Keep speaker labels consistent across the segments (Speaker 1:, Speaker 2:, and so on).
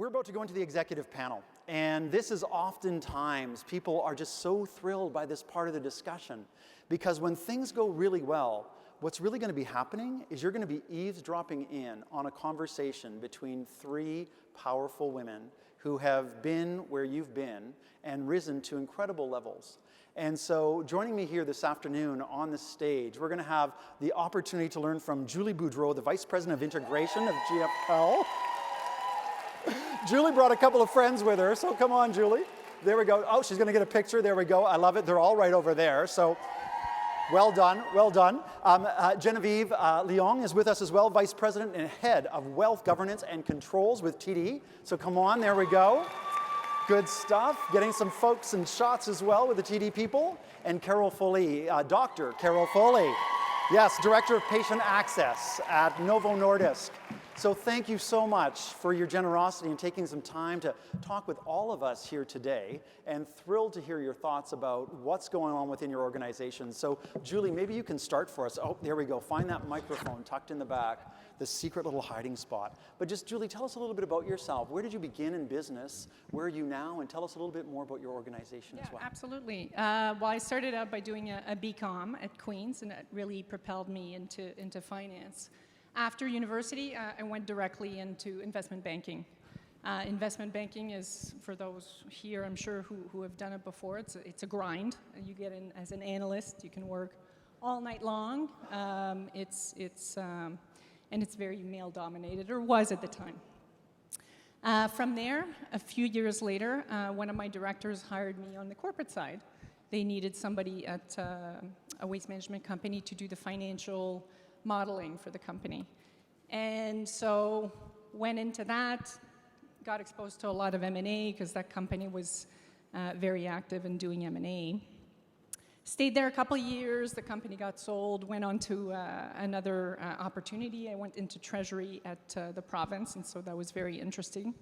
Speaker 1: We're about to go into the executive panel, and this is oftentimes, people are just so thrilled by this part of the discussion, because when things go really well, what's really going to be happening is you're going to be eavesdropping in on a conversation between three powerful women who have been where you've been and risen to incredible levels. And so joining me here this afternoon on the stage, we're going to have the opportunity to learn from Julie Boudreau, the Vice President of Integration of GFL. Julie brought a couple of friends with her, so come on, Julie. There we go. Oh, she's going to get a picture. There we go. I love it. They're all right over there. So well done, well done. Genevieve Leong is with us as well, Vice President and Head of Wealth Governance and Controls with TD. So come on, there we go. Good stuff. Getting some folks and shots as well with the TD people. And Carole Foley, Dr. Carole Foley. Yes, Director of Patient Access at Novo Nordisk. So thank you so much for your generosity and taking some time to talk with all of us here today, and thrilled to hear your thoughts about what's going on within your organization. So Julie, maybe you can start for us. Oh, there we go. Find that microphone tucked in the back, the secret little hiding spot. But just, Julie, tell us a little bit about yourself. Where did you begin in business? Where are you now? And tell us a little bit more about your organization as well.
Speaker 2: Absolutely. Well, I started out by doing a BCom at Queen's, and it really propelled me into finance. After university, I went directly into investment banking. Investment banking is, for those here, I'm sure, who have done it before, it's a grind. You get in as an analyst, you can work all night long. And it's very male-dominated, or was at the time. From there, a few years later, one of my directors hired me on the corporate side. They needed somebody at a waste management company to do the financial modeling for the company. And so went into that, got exposed to a lot of M&A because that company was very active in doing M&A. Stayed there a couple of years, the company got sold, went on to another opportunity. I went into treasury at the province, and so that was very interesting.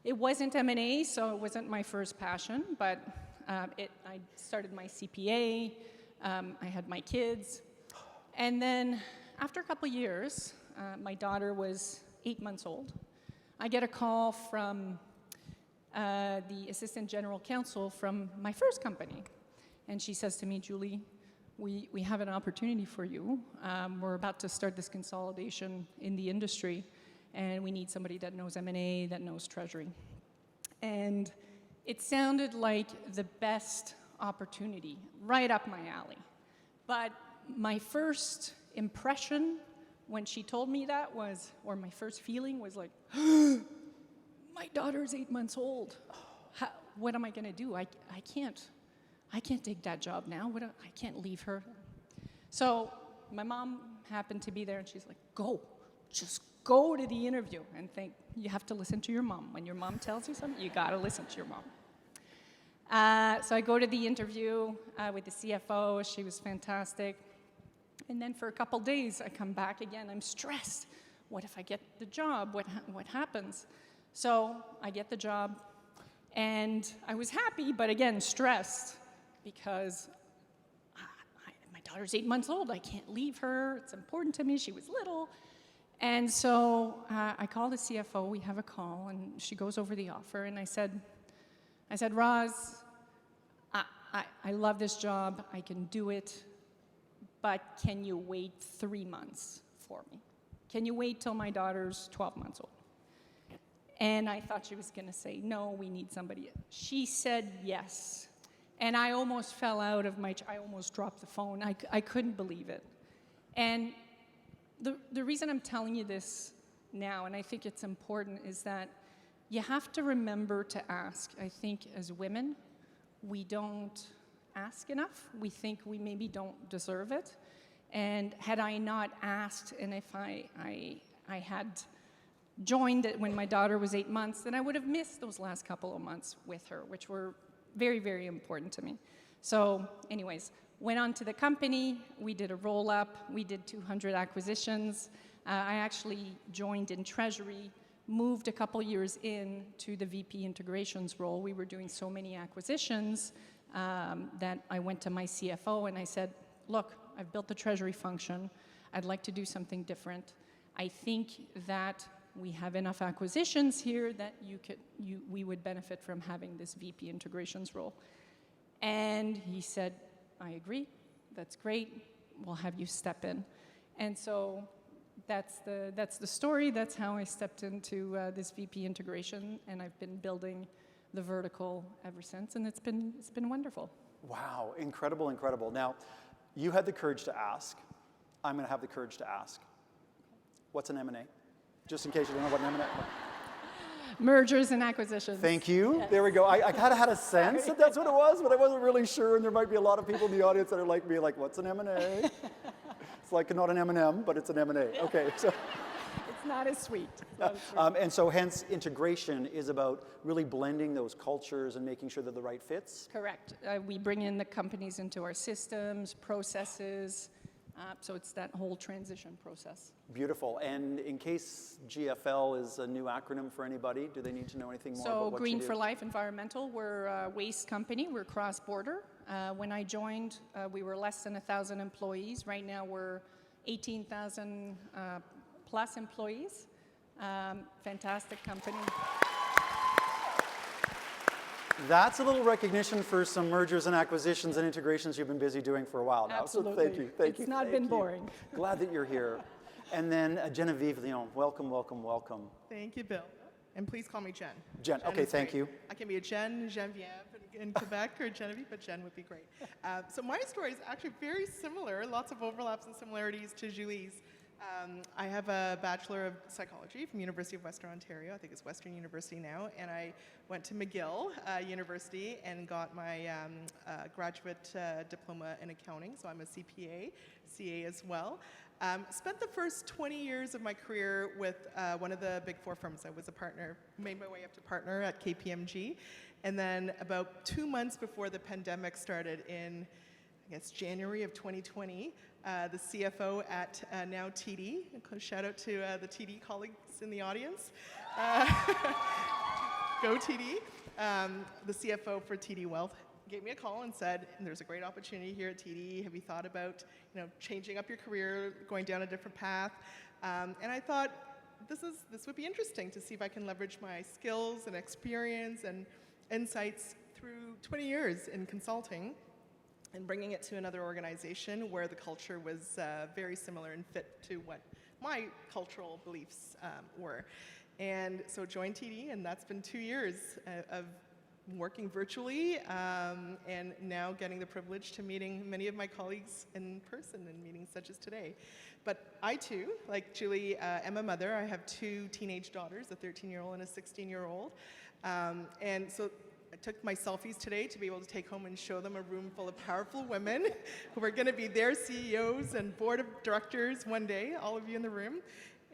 Speaker 2: It wasn't M&A, so it wasn't my first passion, but I started my CPA, I had my kids, and then after a couple of years, my daughter was 8 months old. I get a call from the Assistant General Counsel from my first company. And she says to me, Julie, we have an opportunity for you. We're about to start this consolidation in the industry, and we need somebody that knows M&A, that knows Treasury. And it sounded like the best opportunity, right up my alley. But my first impression when she told me that was, or my first feeling was like, my daughter's 8 months old. What am I going to do? I can't take that job now. I can't leave her. So my mom happened to be there, and she's like, just go to the interview. And you have to listen to your mom. When your mom tells you something, you got to listen to your mom. So I go to the interview with the CFO. She was fantastic. And then for a couple days, I come back again. I'm stressed. What if I get the job? What happens? So I get the job, and I was happy, but again, stressed, because my daughter's 8 months old. I can't leave her. It's important to me. She was little. And so I call the CFO. We have a call, and she goes over the offer. And I said, Roz, I love this job. I can do it. But can you wait 3 months for me? Can you wait till my daughter's 12 months old? And I thought she was going to say, no, we need somebody. She said yes. And I almost fell out of I almost dropped the phone. I couldn't believe it. And the reason I'm telling you this now, and I think it's important, is that you have to remember to ask. I think as women, we don't ask enough. We think we maybe don't deserve it. And had I not asked, and if I had joined it when my daughter was 8 months, then I would have missed those last couple of months with her, which were very, very important to me. So anyways, went on to the company. We did a roll-up. We did 200 acquisitions. I actually joined in treasury, moved a couple years in to the VP integrations role. We were doing so many acquisitions that I went to my CFO and I said, look, I've built the treasury function. I'd like to do something different. I think that we have enough acquisitions here that we would benefit from having this VP integrations role. And he said, I agree, that's great, we'll have you step in. And so that's the story, that's how I stepped into this VP integration, and I've been building the vertical ever since, and it's been wonderful.
Speaker 1: Wow, incredible, incredible. Now, you had the courage to ask. I'm going to have the courage to ask. What's an M&A? Just in case you don't know what an M&A is.
Speaker 2: Mergers and acquisitions.
Speaker 1: Thank you.
Speaker 2: Yes.
Speaker 1: There we go. I kind of had a sense that that's what it was, but I wasn't really sure, and there might be a lot of people in the audience that are like me, like, what's an M&A? It's like not an M&M, but it's an M&A. Okay, so.
Speaker 2: It's not as sweet.
Speaker 1: And so hence integration is about really blending those cultures and making sure they're the right fits?
Speaker 2: Correct. We bring in the companies into our systems, processes, so it's that whole transition process.
Speaker 1: Beautiful. And in case GFL is a new acronym for anybody, do they need to know anything more about what you do?
Speaker 2: Green for Life Environmental, we're a waste company, we're cross-border. When I joined, we were less than 1,000 employees. Right now we're 18,000 plus employees. Fantastic company.
Speaker 1: That's a little recognition for some mergers and acquisitions and integrations you've been busy doing for a while now.
Speaker 2: Absolutely.
Speaker 1: So thank you. Thank you.
Speaker 2: It's not been boring.
Speaker 1: Glad that you're here. And then Genevieve, Leong, welcome, welcome, welcome.
Speaker 3: Thank you, Bill. And please call me Jen.
Speaker 1: Jen, okay, thank you.
Speaker 3: I can be a Jen, Genevieve in Quebec, or Genevieve, but Jen would be great. So my story is actually very similar, lots of overlaps and similarities to Julie's. I have a Bachelor of Psychology from University of Western Ontario. I think it's Western University now. And I went to McGill University and got my graduate diploma in accounting. So I'm a CPA, CA as well. Spent the first 20 years of my career with one of the big four firms. I was a partner, made my way up to partner at KPMG. And then about 2 months before the pandemic started in, I guess, January of 2020, the CFO at now TD, shout out to the TD colleagues in the audience. Go TD. The CFO for TD Wealth gave me a call and said, there's a great opportunity here at TD. Have you thought about changing up your career, going down a different path? And I thought, this would be interesting to see if I can leverage my skills and experience and insights through 20 years in consulting and bringing it to another organization where the culture was very similar and fit to what my cultural beliefs were. And so joined TD, and that's been 2 years of working virtually and now getting the privilege to meeting many of my colleagues in person in meetings such as today. But I too, like Julie, am a mother. I have 2 teenage daughters, a 13-year-old and a 16-year-old. And so I took my selfies today to be able to take home and show them a room full of powerful women who are going to be their CEOs and board of directors one day, all of you in the room,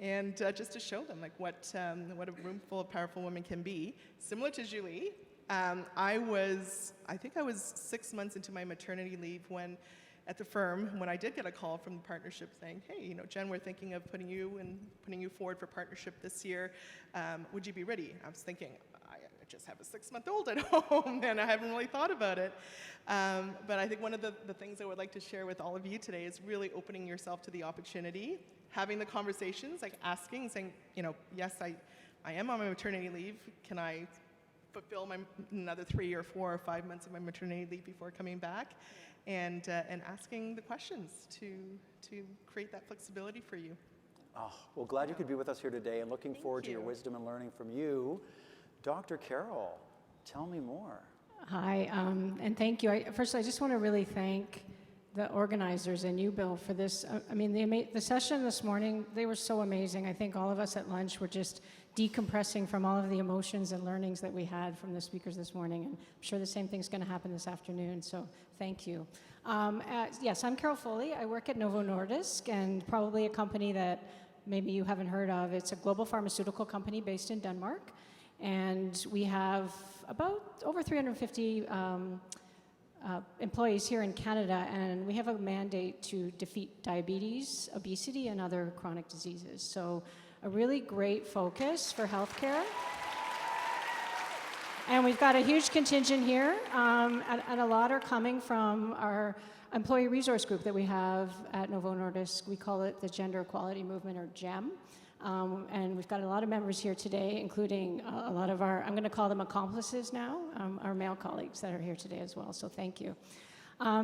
Speaker 3: and just to show them like what a room full of powerful women can be. Similar to Julie, I think I was 6 months into my maternity leave when, at the firm, when I did get a call from the partnership saying, hey, Jen, we're thinking of putting you forward for partnership this year. Would you be ready? I was thinking, I just have a 6-month-old at home, and I haven't really thought about it. But I think one of the things I would like to share with all of you today is really opening yourself to the opportunity, having the conversations, like asking, saying, yes, I am on my maternity leave. Can I fulfill another 3 or 4 or 5 months of my maternity leave before coming back? And asking the questions to create that flexibility for you.
Speaker 1: Oh, well, glad you could be with us here today and looking forward to your wisdom and learning from you. Dr. Carole, tell me more.
Speaker 4: Hi, and thank you. First, I just want to really thank the organizers and you, Bill, for this. The session this morning, they were so amazing. I think all of us at lunch were just decompressing from all of the emotions and learnings that we had from the speakers this morning, and I'm sure the same thing's going to happen this afternoon, so thank you. Yes, I'm Carole Foley. I work at Novo Nordisk, and probably a company that maybe you haven't heard of. It's a global pharmaceutical company based in Denmark. And we have about over 350 employees here in Canada, and we have a mandate to defeat diabetes, obesity, and other chronic diseases. So a really great focus for healthcare. And we've got a huge contingent here, and a lot are coming from our employee resource group that we have at Novo Nordisk. We call it the Gender Equality Movement, or GEM. And we've got a lot of members here today, including a lot of our, I'm going to call them accomplices now, our male colleagues that are here today as well, so thank you.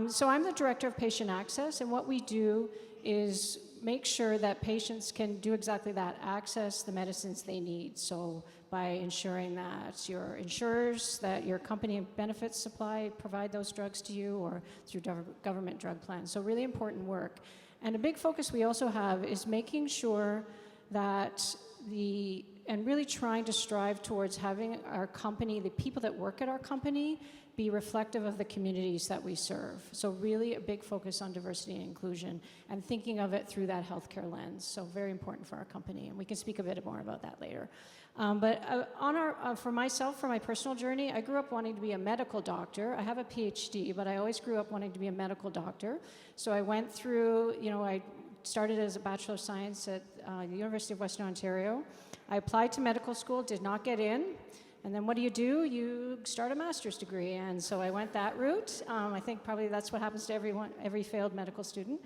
Speaker 4: So I'm the Director of Patient Access, and what we do is make sure that patients can do exactly that, access the medicines they need. So by ensuring that your insurers, that your company benefits supply, provide those drugs to you, or through government drug plans. So really important work. And a big focus we also have is making sure that and really trying to strive towards having our company, the people that work at our company, be reflective of the communities that we serve. So really a big focus on diversity and inclusion and thinking of it through that healthcare lens. So very important for our company, and we can speak a bit more about that later. For myself, for my personal journey, I grew up wanting to be a medical doctor. I have a PhD, but I always grew up wanting to be a medical doctor. So I went through, I started as a Bachelor of Science at the University of Western Ontario. I applied to medical school, did not get in. And then what do? You start a master's degree. And so I went that route. I think probably that's what happens to every failed medical student.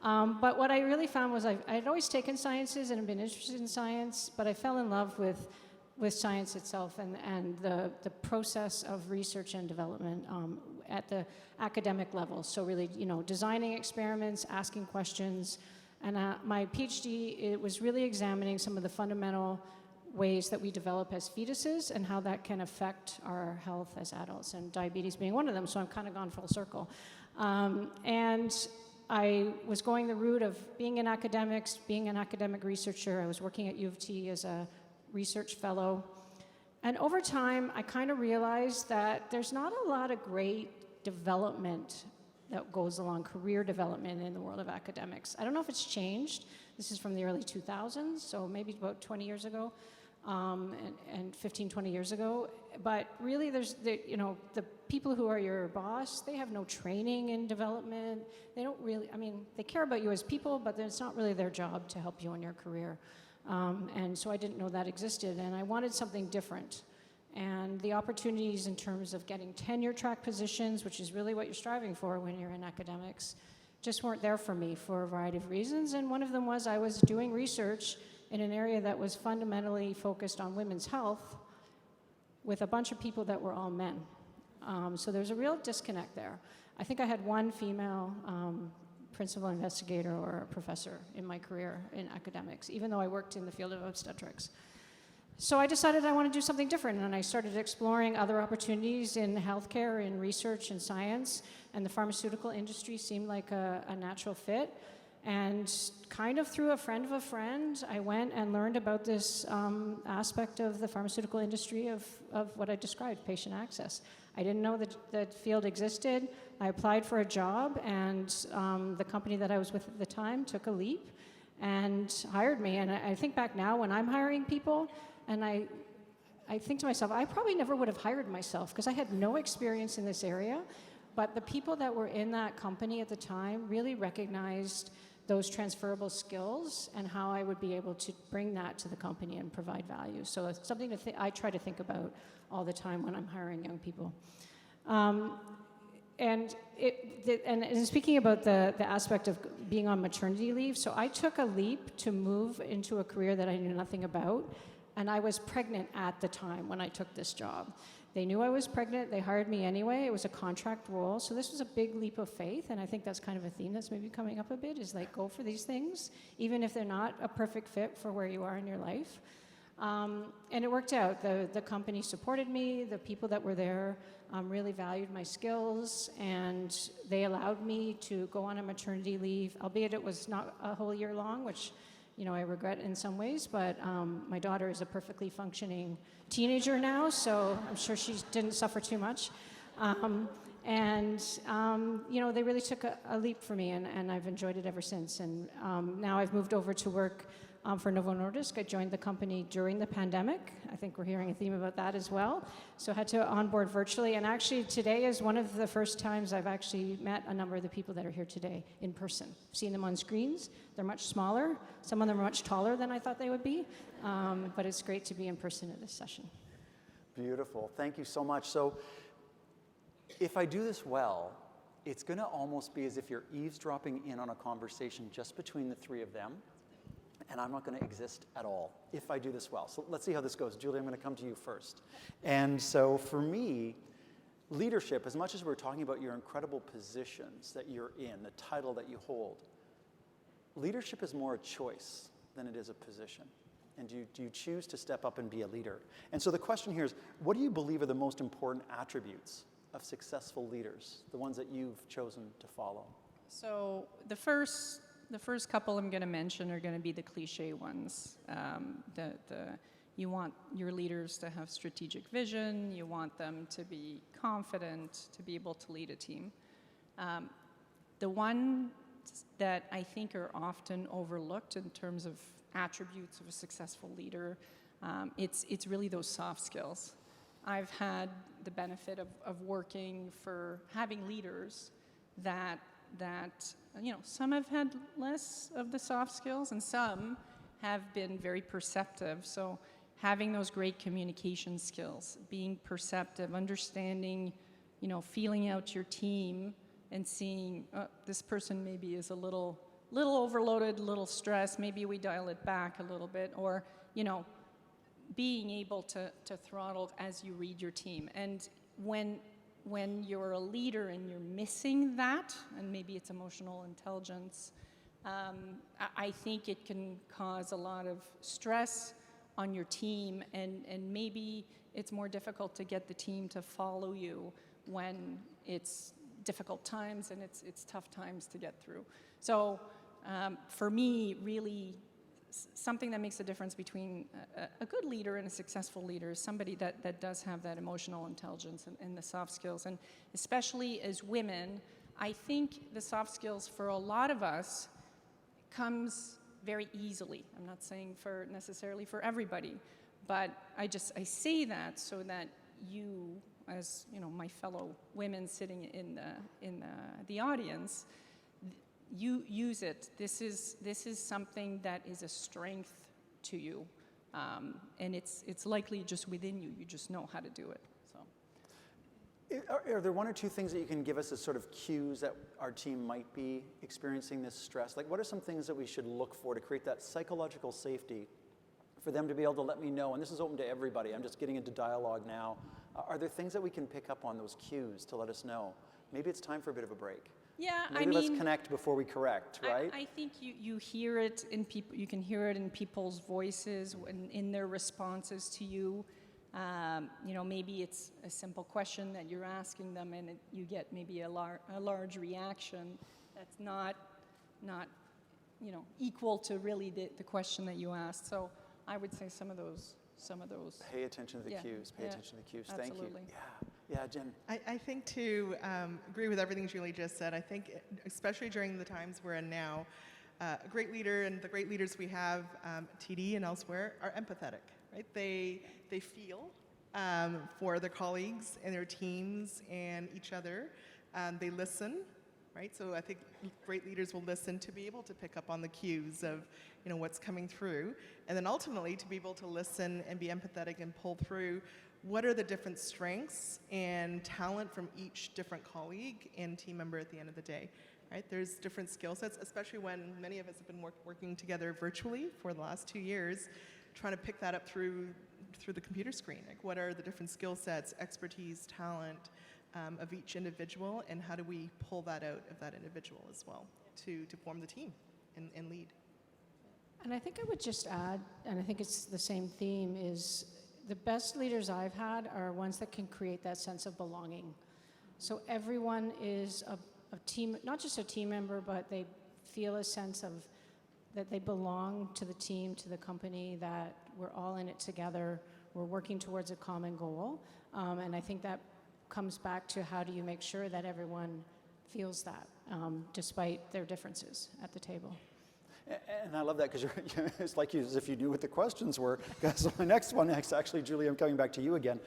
Speaker 4: But what I really found was I'd always taken sciences and been interested in science, but I fell in love with science itself and the process of research and development at the academic level. So really, designing experiments, asking questions. And my PhD, it was really examining some of the fundamental ways that we develop as fetuses and how that can affect our health as adults, and diabetes being one of them, so I'm kind of gone full circle. And I was going the route of being in academics, being an academic researcher. I was working at U of T as a research fellow. And over time, I kind of realized that there's not a lot of great development that goes along, career development in the world of academics. I don't know if it's changed. This is from the early 2000s, so maybe about 20 years ago, and 15, 20 years ago. But really, there's the people who are your boss, they have no training in development. They don't really, they care about you as people, but it's not really their job to help you in your career. And so I didn't know that existed, and I wanted something different. And the opportunities in terms of getting tenure track positions, which is really what you're striving for when you're in academics, just weren't there for me for a variety of reasons. And one of them was I was doing research in an area that was fundamentally focused on women's health with a bunch of people that were all men. So there's a real disconnect there. I think I had one female principal investigator or professor in my career in academics, even though I worked in the field of obstetrics. So I decided I want to do something different, and I started exploring other opportunities in healthcare, in research and science, and the pharmaceutical industry seemed like a natural fit. And kind of through a friend of a friend, I went and learned about this aspect of the pharmaceutical industry of what I described, patient access. I didn't know that that field existed. I applied for a job, and the company that I was with at the time took a leap and hired me. And I think back now when I'm hiring people, and I think to myself, I probably never would have hired myself because I had no experience in this area. But the people that were in that company at the time really recognized those transferable skills and how I would be able to bring that to the company and provide value. So it's something I try to think about all the time when I'm hiring young people. And speaking about the aspect of being on maternity leave, so I took a leap to move into a career that I knew nothing about. And I was pregnant at the time when I took this job. They knew I was pregnant. They hired me anyway. It was a contract role. So this was a big leap of faith. And I think that's kind of a theme that's maybe coming up a bit, is like go for these things, even if they're not a perfect fit for where you are in your life. And it worked out. The company supported me. The people that were there really valued my skills. And they allowed me to go on a maternity leave, albeit it was not a whole year long, which I regret in some ways, but my daughter is a perfectly functioning teenager now, so I'm sure she didn't suffer too much. They really took a leap for me, and I've enjoyed it ever since. And now I've moved over to work for Novo Nordisk. I joined the company during the pandemic. I think we're hearing a theme about that as well. So I had to onboard virtually. And actually today is one of the first times I've actually met a number of the people that are here today in person. I've seen them on screens. They're much smaller. Some of them are much taller than I thought they would be. But it's great to be in person at this session.
Speaker 1: Beautiful. Thank you so much. So if I do this well, it's going to almost be as if you're eavesdropping in on a conversation just between the three of them. and I'm not going to exist at all if I do this well. So let's see how this goes. Julie, I'm going to come to you first. And so for me, leadership, as much as we're talking about your incredible positions that you're in, the title that you hold, leadership is more a choice than it is a position. And do you choose to step up and be a leader? And so the question here is, what do you believe are the most important attributes of successful leaders, the ones that you've chosen to follow?
Speaker 2: So the first couple I'm going to mention are going to be the cliche ones. You want your leaders to have strategic vision. You want them to be confident, to be able to lead a team. The one that I think are often overlooked in terms of attributes of a successful leader, it's really those soft skills. I've had the benefit of working for having leaders that some have had less of the soft skills and some have been very perceptive. So having those great communication skills, being perceptive, understanding, feeling out your team and seeing this person maybe is a little overloaded, a little stressed, maybe we dial it back a little bit, or, being able to throttle as you read your team. And when you're a leader and you're missing that, and maybe it's emotional intelligence, I think it can cause a lot of stress on your team, and maybe it's more difficult to get the team to follow you when it's difficult times and it's tough times to get through. So for me, really, something that makes a difference between a good leader and a successful leader is somebody that does have that emotional intelligence and the soft skills. And especially as women, I think the soft skills for a lot of us comes very easily. I'm not saying necessarily for everybody, but I say that so that you, as my fellow women sitting in the audience, you use it. This is something that is a strength to you, and it's likely just within you. You just know how to do it. So,
Speaker 1: are there one or two things that you can give us as sort of cues that our team might be experiencing this stress? Like, what are some things that we should look for to create that psychological safety for them to be able to let me know? And this is open to everybody. I'm just getting into dialogue now. Are there things that we can pick up on, those cues, to let us know? Maybe it's time for a bit of a break.
Speaker 2: Yeah,
Speaker 1: Maybe let's connect before we correct, right?
Speaker 2: I think you hear it in people. You can hear it in people's voices, in their responses to you. Maybe it's a simple question that you're asking them, and you get maybe a large reaction that's not equal to really the question that you asked. So I would say some of those.
Speaker 1: Pay attention to the cues. Pay attention to the cues.
Speaker 2: Absolutely.
Speaker 1: Thank you. Yeah, Jen.
Speaker 3: I think to agree with everything Julie just said. I think especially during the times we're in now, a great leader and the great leaders we have, TD and elsewhere, are empathetic, right? They feel for their colleagues and their teams and each other. They listen, right? So I think great leaders will listen to be able to pick up on the cues of what's coming through, and then ultimately to be able to listen and be empathetic and pull through what are the different strengths and talent from each different colleague and team member at the end of the day, right? There's different skill sets, especially when many of us have been working together virtually for the last 2 years, trying to pick that up through the computer screen. Like, what are the different skill sets, expertise, talent of each individual, and how do we pull that out of that individual as well to form the team and lead?
Speaker 4: And I think I would just add, and I think it's the same theme, is the best leaders I've had are ones that can create that sense of belonging. So everyone is a team, not just a team member, but they feel a sense of that they belong to the team, to the company, that we're all in it together, we're working towards a common goal. And I think that comes back to how do you make sure that everyone feels that, despite their differences at the table.
Speaker 1: And I love that because it's like as if you knew what the questions were. So my next one, actually, Julie, I'm coming back to you again.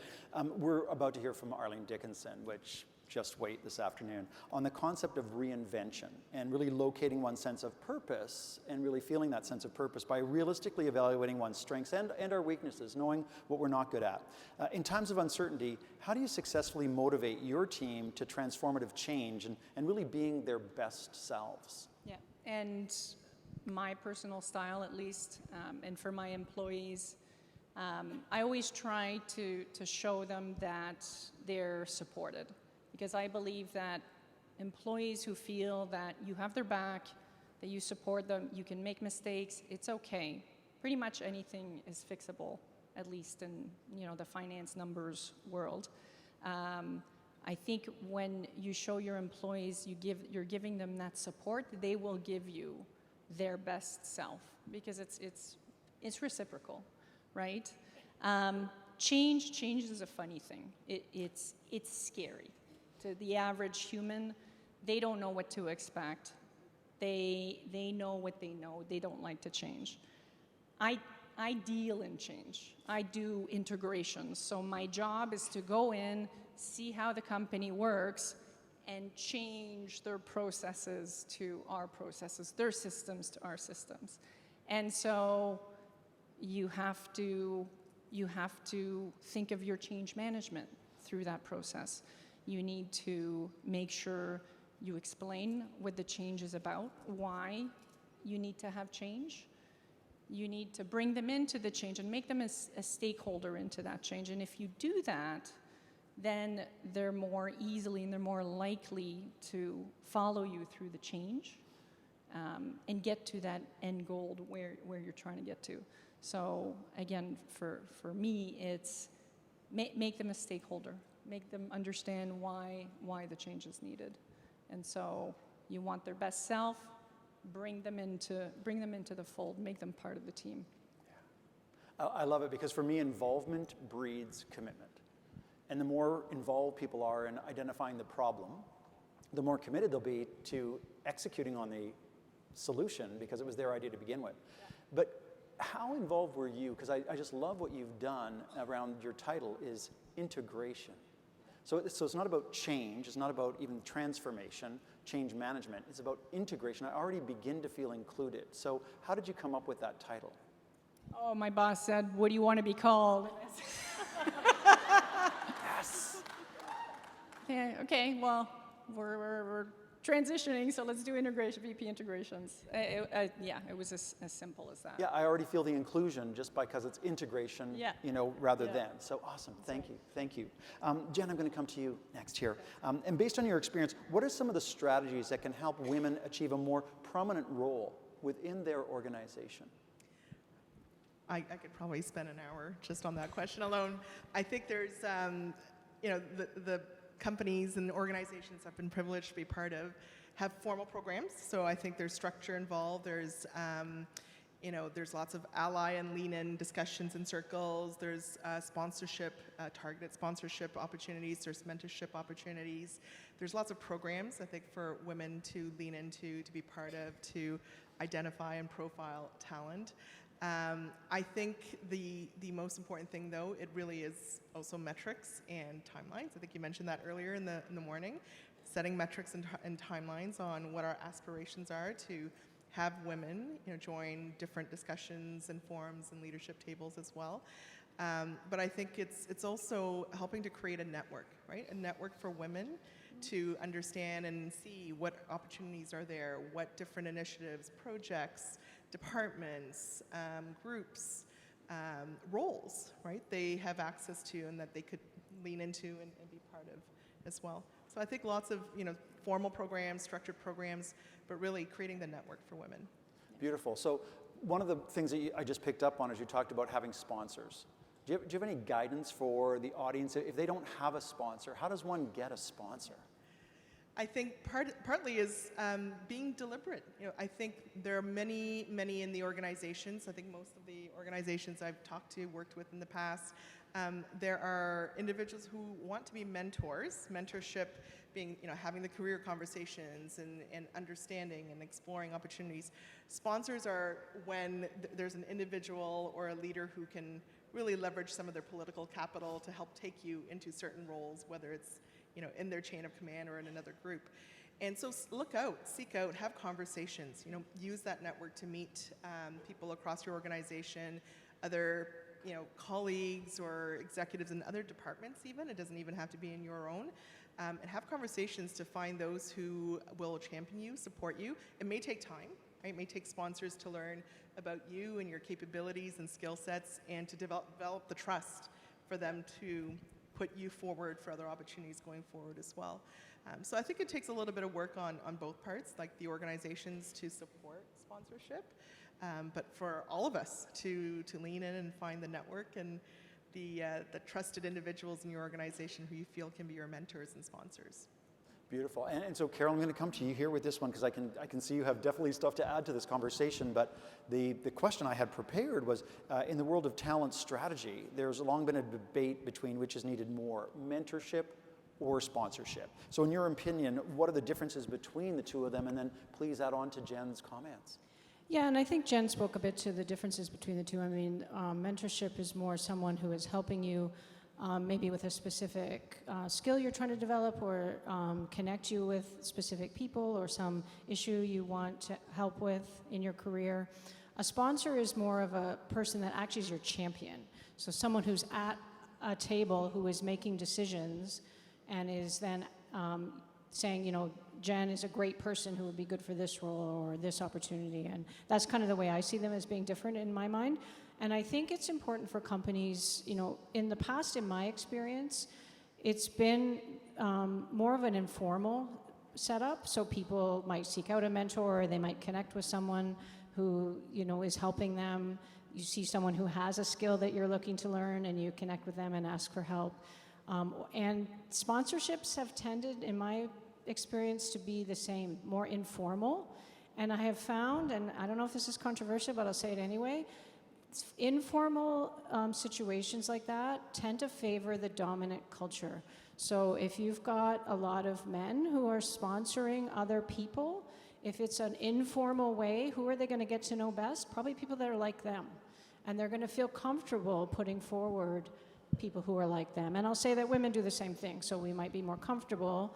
Speaker 1: We're about to hear from Arlene Dickinson, which just wait this afternoon, on the concept of reinvention and really locating one's sense of purpose and really feeling that sense of purpose by realistically evaluating one's strengths and our weaknesses, knowing what we're not good at. In times of uncertainty, how do you successfully motivate your team to transformative change and really being their best selves?
Speaker 2: Yeah, and my personal style at least, and for my employees, I always try to show them that they're supported, because I believe that employees who feel that you have their back, that you support them, you can make mistakes, it's okay. Pretty much anything is fixable, at least in the finance numbers world. I think when you show your employees you're giving them that support, they will give you their best self, because it's reciprocal, right? Change is a funny thing. It's scary. To the average human, they don't know what to expect. They know what they know. They don't like to change. I deal in change. I do integrations. So my job is to go in, see how the company works, and change their processes to our processes, their systems to our systems. And so you have to think of your change management through that process. You need to make sure you explain what the change is about, why you need to have change. You need to bring them into the change and make them a stakeholder into that change. And if you do that, then they're more easily and they're more likely to follow you through the change and get to that end goal where you're trying to get to. So again, for me, it's make them a stakeholder. Make them understand why the change is needed. And so you want their best self, bring them into the fold, make them part of the team.
Speaker 1: Yeah. I love it, because for me, involvement breeds commitment. And the more involved people are in identifying the problem, the more committed they'll be to executing on the solution, because it was their idea to begin with. Yeah. But how involved were you? Because I just love what you've done around your title is integration. So it's not about change, it's not about even transformation, change management, it's about integration. I already begin to feel included. So how did you come up with that title?
Speaker 2: Oh, my boss said, "What do you want to be called?"
Speaker 1: Yes.
Speaker 2: Yeah, okay, well, we're transitioning, so let's do VP integrations. Yeah, it was as simple as that.
Speaker 1: Yeah, I already feel the inclusion just because it's integration,
Speaker 2: yeah.
Speaker 1: Rather than. So awesome, thank you. Jen, I'm going to come to you next here. And based on your experience, what are some of the strategies that can help women achieve a more prominent role within their organization?
Speaker 3: I could probably spend an hour just on that question alone. I think there's, the companies and organizations I've been privileged to be part of have formal programs. So I think there's structure involved. There's, there's lots of ally and lean-in discussions and circles. There's sponsorship, targeted sponsorship opportunities. There's mentorship opportunities. There's lots of programs, I think, for women to lean into, to be part of, to identify and profile talent. I think the most important thing, though, it really is also metrics and timelines. I think you mentioned that earlier in the morning, setting metrics and timelines on what our aspirations are to have women, join different discussions and forums and leadership tables as well. But I think it's also helping to create a network, right? A network for women to understand and see what opportunities are there, what different initiatives, projects, departments, groups, roles, right, they have access to and that they could lean into and be part of as well. So I think lots of formal programs, structured programs, but really creating the network for women.
Speaker 1: Beautiful. So one of the things that I just picked up on is you talked about having sponsors. Do you have any guidance for the audience? If they don't have a sponsor, how does one get a sponsor?
Speaker 3: I think partly is being deliberate. I think there are many in the organizations. I think most of the organizations I've talked to, worked with in the past, there are individuals who want to be mentors. Mentorship being, having the career conversations and understanding and exploring opportunities. Sponsors are when there's an individual or a leader who can really leverage some of their political capital to help take you into certain roles, whether it's in their chain of command or in another group. And so look out, seek out, have conversations, use that network to meet people across your organization, other, colleagues or executives in other departments even. It doesn't even have to be in your own. and have conversations to find those who will champion you, support you. It may take time, right? It may take sponsors to learn about you and your capabilities and skill sets, and to develop the trust for them to put you forward for other opportunities going forward as well. So I think it takes a little bit of work on both parts, like the organizations to support sponsorship, but for all of us to lean in and find the network and the trusted individuals in your organization who you feel can be your mentors and sponsors.
Speaker 1: Beautiful. And so, Carole, I'm going to come to you here with this one because I can see you have definitely stuff to add to this conversation. But the question I had prepared was, in the world of talent strategy, there's long been a debate between which is needed more, mentorship or sponsorship. So in your opinion, what are the differences between the two of them? And then please add on to Jen's comments.
Speaker 4: Yeah, and I think Jen spoke a bit to the differences between the two. I mean, mentorship is more someone who is helping you maybe with a specific skill you're trying to develop, or connect you with specific people or some issue you want to help with in your career. A sponsor is more of a person that actually is your champion. So someone who's at a table who is making decisions and is then saying, you know, Jen is a great person who would be good for this role or this opportunity. And that's kind of the way I see them as being different in my mind. And I think it's important for companies, you know, in the past, in my experience, it's been more of an informal setup. So people might seek out a mentor, or they might connect with someone who, you know, is helping them. You see someone who has a skill that you're looking to learn, and you connect with them and ask for help. And sponsorships have tended, in my experience, to be the same, more informal. And I have found, and I don't know if this is controversial, but I'll say it anyway, informal situations like that tend to favor the dominant culture. So if you've got a lot of men who are sponsoring other people, if it's an informal way, who are they going to get to know best? Probably people that are like them. And they're going to feel comfortable putting forward people who are like them. And I'll say that women do the same thing. So we might be more comfortable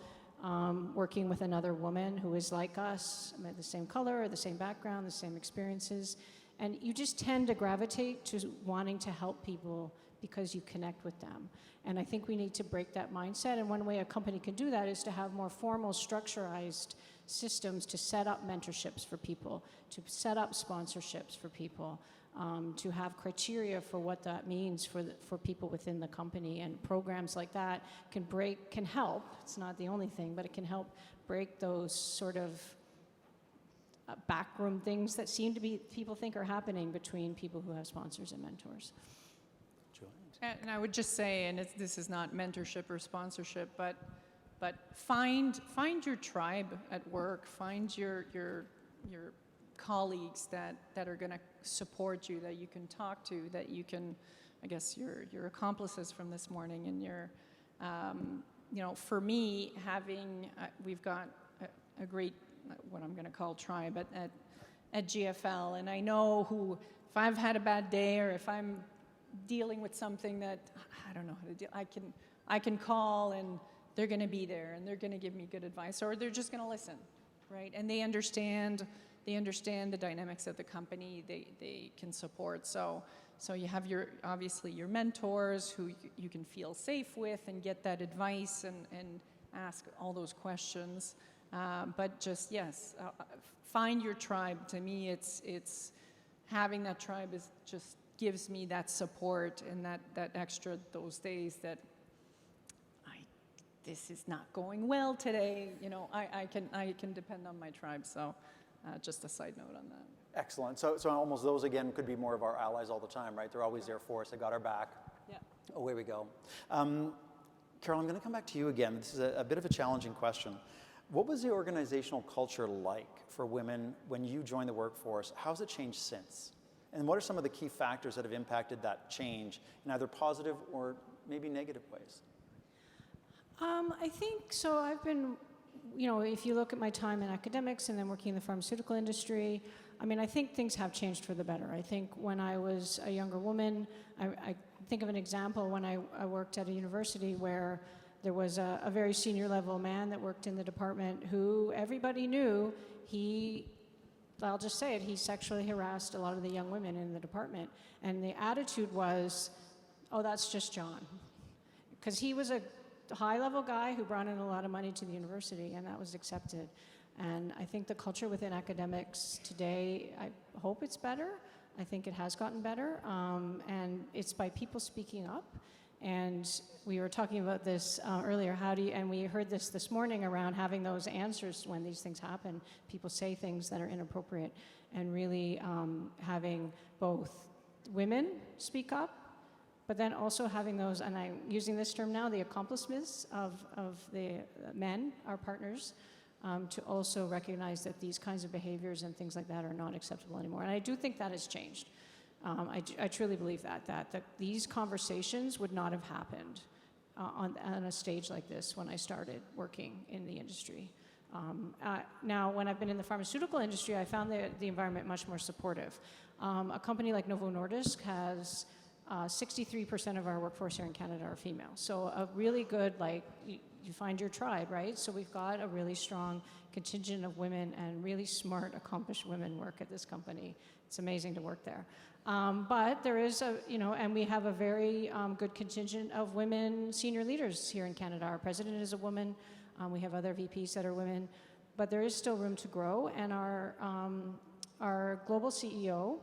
Speaker 4: working with another woman who is like us, the same color, or the same background, the same experiences. And you just tend to gravitate to wanting to help people because you connect with them. And I think we need to break that mindset. And one way a company can do that is to have more formal, structurized systems to set up mentorships for people, to set up sponsorships for people, to have criteria for what that means for people within the company. And programs like that can help. It's not the only thing, but it can help break those sort of backroom things that seem to be, people think are happening between people who have sponsors and mentors.
Speaker 2: And I would just say, and this is not mentorship or sponsorship, but find your tribe at work, find your colleagues that are going to support you, that you can talk to, that you can, I guess, your accomplices from this morning, and your, you know, for me, we've got a great, what I'm going to call tribe at GFL, and I know who, if I've had a bad day, or if I'm dealing with something that I don't know how to deal, I can call, and they're going to be there, and they're going to give me good advice, or they're just going to listen, right? And they understand the dynamics of the company. They can support. So you have obviously your mentors who you can feel safe with and get that advice and ask all those questions. But just, yes, find your tribe. To me, it's having that tribe just gives me that support and that extra, those days that this is not going well today. You know, I can depend on my tribe. So just a side note on that.
Speaker 1: Excellent. So almost those, again, could be more of our allies all the time, right? They're always there for us. They got our back.
Speaker 2: Yeah.
Speaker 1: Away we go. Carole, I'm going to come back to you again. This is a bit of a challenging question. What was the organizational culture like for women when you joined the workforce? How's it changed since? And what are some of the key factors that have impacted that change in either positive or maybe negative ways?
Speaker 4: I think so. I've been, you know, if you look at my time in academics and then working in the pharmaceutical industry, I mean, I think things have changed for the better. I think when I was a younger woman, I think of an example when I worked at a university where there was a very senior level man that worked in the department who everybody knew I'll just say it, he sexually harassed a lot of the young women in the department. And the attitude was, oh, that's just John. Because he was a high-level guy who brought in a lot of money to the university, and that was accepted. And I think the culture within academics today, I hope it's better. I think it has gotten better, and it's by people speaking up. And we were talking about this earlier, and we heard this morning around having those answers when these things happen. People say things that are inappropriate, and really having both women speak up, but then also having those, and I'm using this term now, the accomplishments of the men, our partners, to also recognize that these kinds of behaviors and things like that are not acceptable anymore. And I do think that has changed. I truly believe that these conversations would not have happened on a stage like this when I started working in the industry. Now, when I've been in the pharmaceutical industry, I found the environment much more supportive. A company like Novo Nordisk has 63% of our workforce here in Canada are female. So a really good, you find your tribe, right? So we've got a really strong contingent of women, and really smart, accomplished women work at this company. It's amazing to work there. But there is and we have a very good contingent of women senior leaders here in Canada. Our president is a woman. We have other VPs that are women, but there is still room to grow. And our global CEO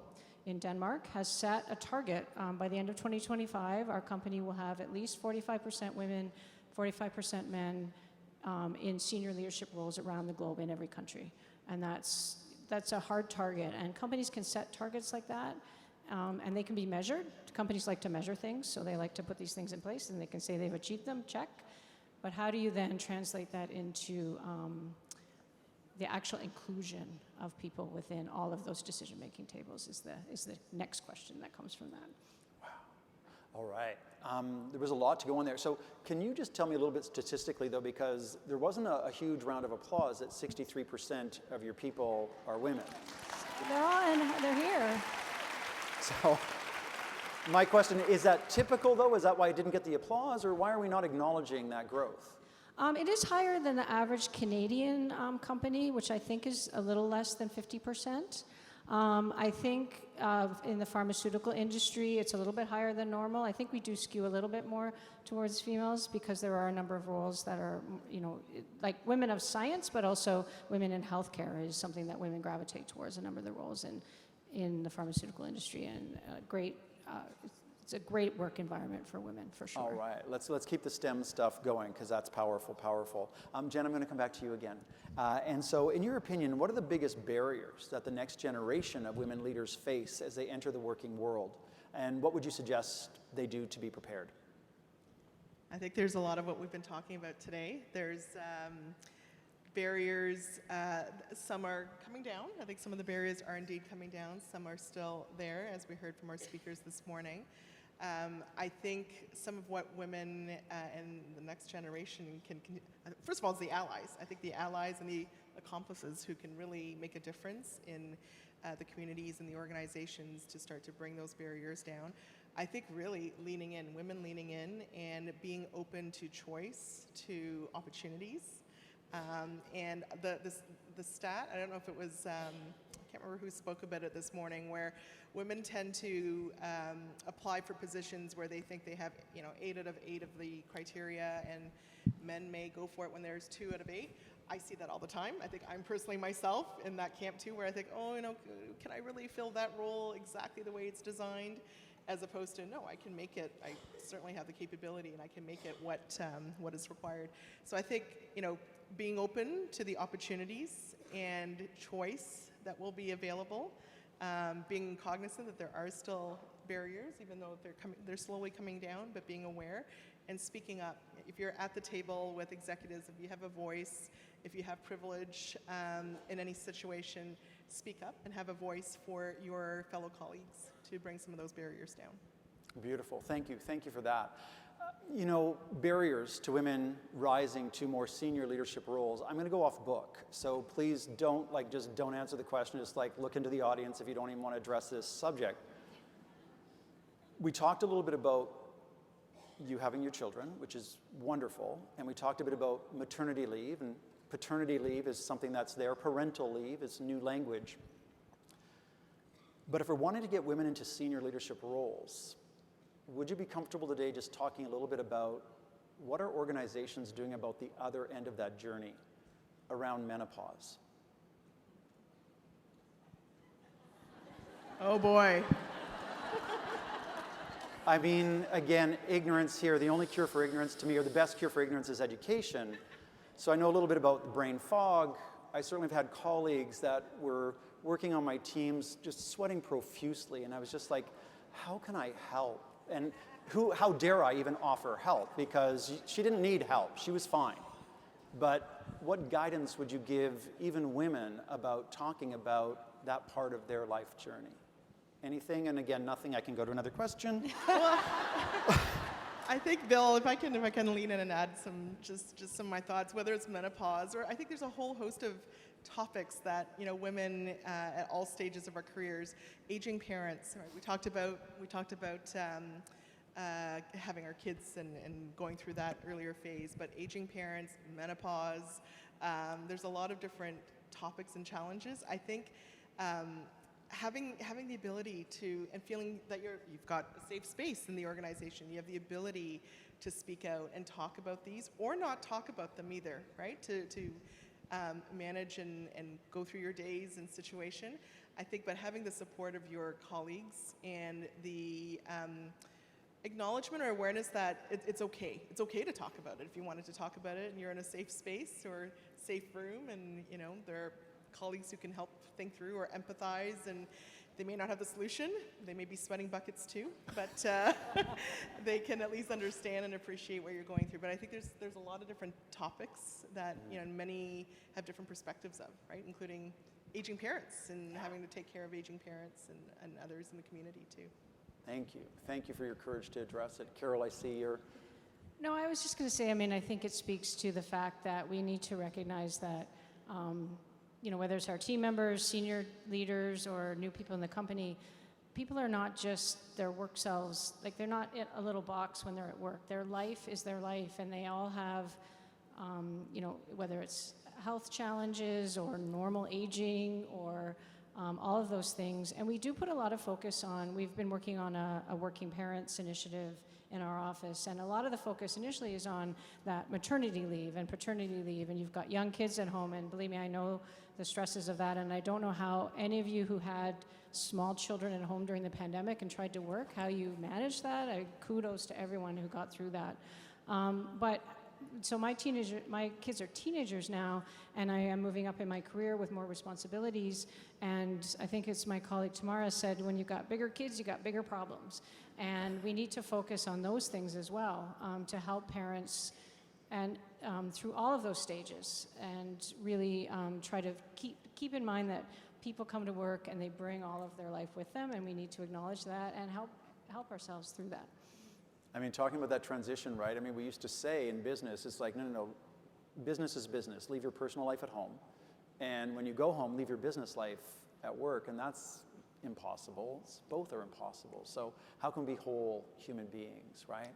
Speaker 4: in Denmark has set a target. By the end of 2025, our company will have at least 45% women, 45% men in senior leadership roles around the globe in every country. And that's a hard target. And companies can set targets like that, and they can be measured. Companies like to measure things, so they like to put these things in place, and they can say they've achieved them, check. But how do you then translate that into the actual inclusion of people within all of those decision-making tables is the next question that comes from that.
Speaker 1: All right. There was a lot to go in there. So can you just tell me a little bit statistically, though, because there wasn't a huge round of applause that 63% of your people are women.
Speaker 4: They're here.
Speaker 1: So my question, is that typical, though? Is that why it didn't get the applause, or why are we not acknowledging that growth?
Speaker 4: It is higher than the average Canadian company, which I think is a little less than 50%. I think in the pharmaceutical industry, it's a little bit higher than normal. I think we do skew a little bit more towards females because there are a number of roles that are, like women of science, but also women in healthcare is something that women gravitate towards, a number of the roles in the pharmaceutical industry. And it's a great work environment for women, for sure.
Speaker 1: All right, let's keep the STEM stuff going, because that's powerful, powerful. Jen, I'm going to come back to you again. And so, in your opinion, what are the biggest barriers that the next generation of women leaders face as they enter the working world? And what would you suggest they do to be prepared?
Speaker 3: I think there's a lot of what we've been talking about today. There's barriers, some are coming down. I think some of the barriers are indeed coming down. Some are still there, as we heard from our speakers this morning. I think some of what women and the next generation can first of all, is the allies. I think the allies and the accomplices who can really make a difference in the communities and the organizations to start to bring those barriers down. I think really women leaning in and being open to choice, to opportunities. And the stat, I don't know if it was, I can't remember who spoke about it this morning, where women tend to apply for positions where they think they have 8 out of 8 of the criteria, and men may go for it when there's 2 out of 8. I see that all the time. I think I'm personally myself in that camp too, where I think, can I really fill that role exactly the way it's designed? As opposed to, no, I can make it, I certainly have the capability and I can make it what is required. So I think, being open to the opportunities and choice that will be available, being cognizant that there are still barriers, even though they're slowly coming down, but being aware and speaking up. If you're at the table with executives, if you have a voice, if you have privilege in any situation, speak up and have a voice for your fellow colleagues to bring some of those barriers down. Beautiful.
Speaker 1: Thank you for that. Barriers to women rising to more senior leadership roles. I'm going to go off book, so please don't answer the question. Just look into the audience if you don't even want to address this subject. We talked a little bit about you having your children, which is wonderful, and we talked a bit about maternity leave, and paternity leave is something that's there. Parental leave is new language. But if we're wanting to get women into senior leadership roles, would you be comfortable today just talking a little bit about what are organizations doing about the other end of that journey around menopause?
Speaker 3: Oh boy.
Speaker 1: I mean, again, ignorance here, the only cure for ignorance to me, or the best cure for ignorance, is education. So I know a little bit about the brain fog. I certainly have had colleagues that were working on my teams just sweating profusely, and I was just like, how can I help? And how dare I even offer help? Because she didn't need help, she was fine. But what guidance would you give even women about talking about that part of their life journey? Anything? And again, nothing. I can go to another question.
Speaker 3: I think, Bill, if I can lean in and add some some of my thoughts, whether it's menopause or I think there's a whole host of topics that women at all stages of our careers, aging parents. Right? We talked about having our kids and going through that earlier phase, but aging parents, menopause. There's a lot of different topics and challenges. I think. Having the ability to, and feeling that you've got a safe space in the organization, you have the ability to speak out and talk about these, or not talk about them either, right? To manage and go through your days and situation. I think, but having the support of your colleagues and the acknowledgement or awareness that it's okay. It's okay to talk about it if you wanted to talk about it, and you're in a safe space or safe room, and there are colleagues who can help think through or empathize, and they may not have the solution. They may be sweating buckets too, but they can at least understand and appreciate what you're going through. But I think there's a lot of different topics that many have different perspectives of, right? Including aging parents and having to take care of aging parents and others in the community too.
Speaker 1: Thank you. Thank you for your courage to address it. Carole, I see you're...
Speaker 4: No, I was just going to say, I mean, I think it speaks to the fact that we need to recognize that whether it's our team members, senior leaders, or new people in the company, people are not just their work selves. Like, they're not in a little box when they're at work. Their life is their life, and they all have, whether it's health challenges or normal aging or all of those things. And we do put a lot of focus on, we've been working on a working parents initiative in our office, and a lot of the focus initially is on that maternity leave and paternity leave, and you've got young kids at home, and believe me, I know the stresses of that, and I don't know how any of you who had small children at home during the pandemic and tried to work, how you managed that. Kudos to everyone who got through that. So my kids are teenagers now, and I am moving up in my career with more responsibilities, and I think it's my colleague Tamara said, when you've got bigger kids, you got bigger problems. And we need to focus on those things as well to help parents and through all of those stages, and really try to keep in mind that people come to work and they bring all of their life with them, and we need to acknowledge that and help ourselves through that.
Speaker 1: I mean, talking about that transition, right? I mean, we used to say in business, it's like, no, business is business. Leave your personal life at home. And when you go home, leave your business life at work, and that's impossible. Both are impossible. So how can we be whole human beings, right?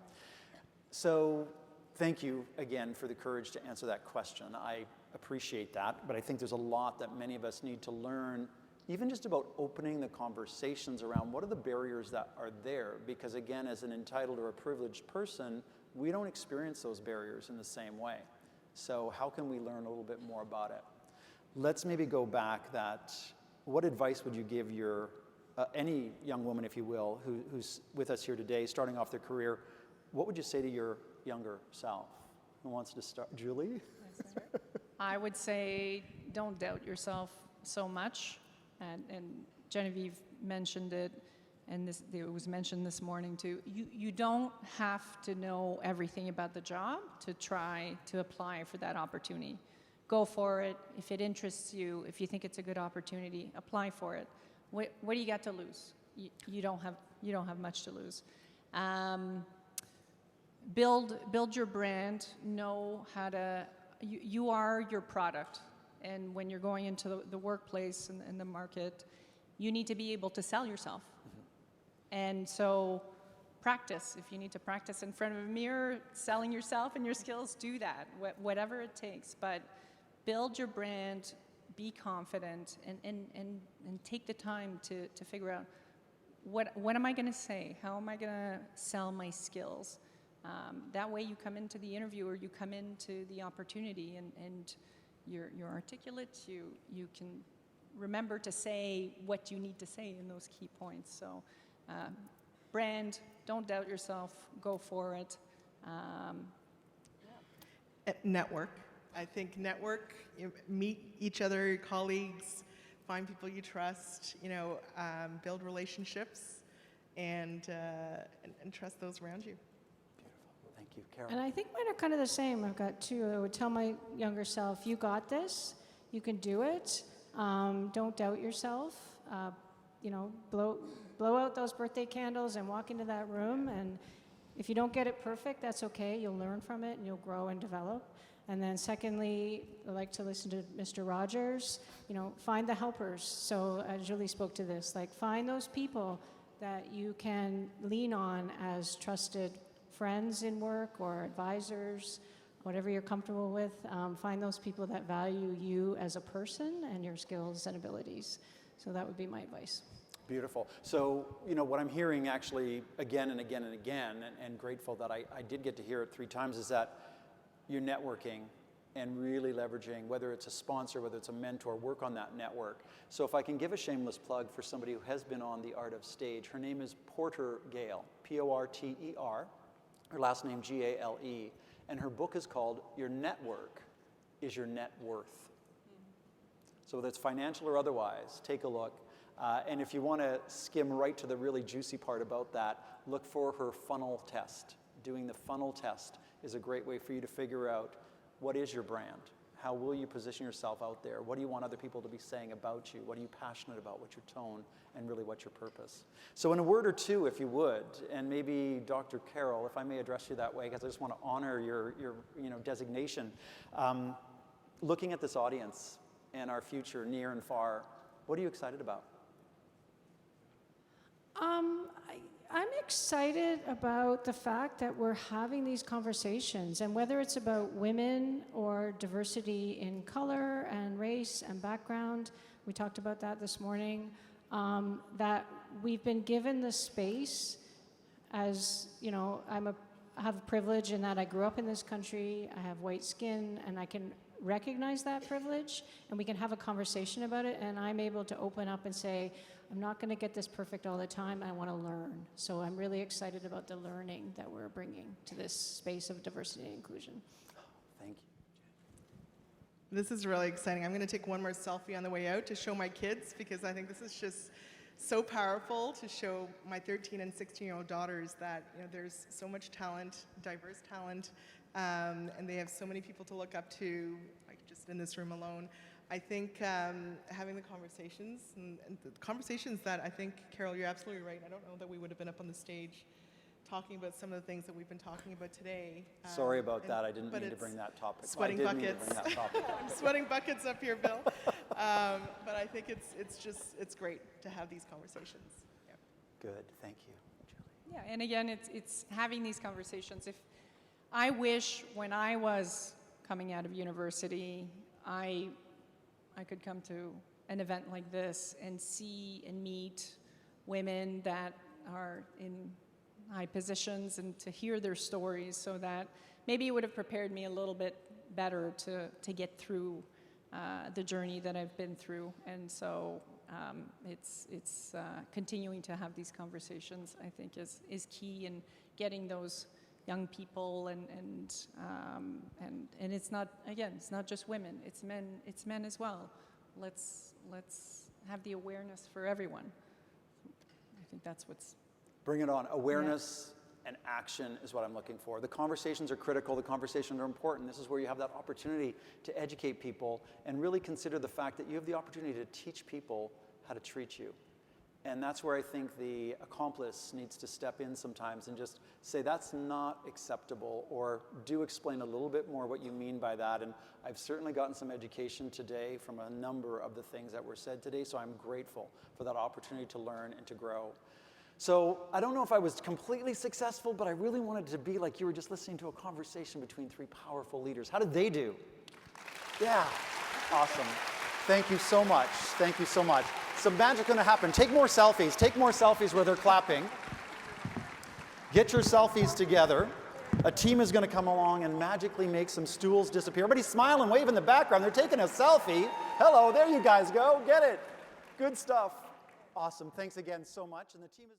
Speaker 1: So thank you again for the courage to answer that question. I appreciate that, but I think there's a lot that many of us need to learn, even just about opening the conversations around what are the barriers that are there, because again, as an entitled or a privileged person, we don't experience those barriers in the same way. So how can we learn a little bit more about it? Let's maybe go back what advice would you give your, any young woman, if you will, who's with us here today, starting off their career, what would you say to your younger self? Who wants to start? Julie?
Speaker 2: I would say don't doubt yourself so much. And Genevieve mentioned it, and it was mentioned this morning too. You don't have to know everything about the job to try to apply for that opportunity. Go for it. If it interests you, if you think it's a good opportunity, apply for it. What do you got to lose? You don't have much to lose. Build your brand. Know how to. You are your product. And when you're going into the workplace and the market, you need to be able to sell yourself. Mm-hmm. And so practice. If you need to practice in front of a mirror, selling yourself and your skills, do that, whatever it takes. But build your brand, be confident, and take the time to figure out what am I going to say? How am I going to sell my skills? That way you come into the interview or you come into the opportunity and you're articulate, you can remember to say what you need to say in those key points. So brand, don't doubt yourself, go for it.
Speaker 3: Network. I think network, meet each other, your colleagues, find people you trust, build relationships, and trust those around you.
Speaker 1: Beautiful. Thank you, Carole.
Speaker 4: And I think mine are kind of the same. I've got two. I would tell my younger self, you got this, you can do it. Don't doubt yourself. Blow out those birthday candles and walk into that room. And if you don't get it perfect, that's okay. You'll learn from it and you'll grow and develop. And then secondly, I like to listen to Mr. Rogers, find the helpers. So Julie spoke to this, find those people that you can lean on as trusted friends in work or advisors, whatever you're comfortable with. Find those people that value you as a person and your skills and abilities. So that would be my advice.
Speaker 1: Beautiful. So, what I'm hearing actually again and again and again, and grateful that I did get to hear it 3 times, is that you're networking and really leveraging, whether it's a sponsor, whether it's a mentor, work on that network. So if I can give a shameless plug for somebody who has been on the Art of Stage, her name is Porter Gale, Porter, her last name Gale, and her book is called Your Network is Your Net Worth. So whether it's financial or otherwise, take a look. And if you want to skim right to the really juicy part about that, look for her funnel test. Doing the funnel test is a great way for you to figure out what is your brand? How will you position yourself out there? What do you want other people to be saying about you? What are you passionate about? What's your tone? And really, what's your purpose? So in a word or two, if you would, and maybe Dr. Carole, if I may address you that way, because I just want to honor your designation. Looking at this audience and our future, near and far, what are you excited about?
Speaker 4: I'm excited about the fact that we're having these conversations, and whether it's about women or diversity in color and race and background, we talked about that this morning, that we've been given the space as, I have a privilege in that I grew up in this country, I have white skin, and I can recognize that privilege, and we can have a conversation about it, and I'm able to open up and say, I'm not going to get this perfect all the time. I want to learn. So I'm really excited about the learning that we're bringing to this space of diversity and inclusion.
Speaker 1: Thank you.
Speaker 3: This is really exciting. I'm going to take one more selfie on the way out to show my kids, because I think this is just so powerful to show my 13 and 16-year-old daughters that there's so much talent, diverse talent, and they have so many people to look up to, like just in this room alone. I think having the conversations, and the conversations that I think, Carole, you're absolutely right. I don't know that we would have been up on the stage talking about some of the things that we've been talking about today.
Speaker 1: Sorry about that. I didn't mean to bring that topic.
Speaker 3: Sweating buckets. I'm sweating buckets up here, Bill. But I think it's great to have these conversations. Yeah.
Speaker 1: Good. Thank you, Julie.
Speaker 2: Yeah, and again, it's having these conversations. If I wish when I was coming out of university, I could come to an event like this and see and meet women that are in high positions and to hear their stories, so that maybe it would have prepared me a little bit better to get through the journey that I've been through. And so it's continuing to have these conversations, I think, is key in getting those young people and it's not, again, it's not just women, it's men as well. Let's have the awareness for everyone. I think that's what's...
Speaker 1: Bring it on. Awareness and action is what I'm looking for. The conversations are critical. The conversations are important. This is where you have that opportunity to educate people and really consider the fact that you have the opportunity to teach people how to treat you. And that's where I think the accomplice needs to step in sometimes and just say, that's not acceptable, or do explain a little bit more what you mean by that. And I've certainly gotten some education today from a number of the things that were said today, so I'm grateful for that opportunity to learn and to grow. So I don't know if I was completely successful, but I really wanted to be like you were just listening to a conversation between 3 powerful leaders. How did they do? Yeah, awesome. Thank you so much. Thank you so much. Some magic's going to happen. Take more selfies. Take more selfies where they're clapping. Get your selfies together. A team is going to come along and magically make some stools disappear. Everybody's smiling, waving in the background. They're taking a selfie. Hello, there you guys go. Get it. Good stuff. Awesome. Thanks again so much. And the team is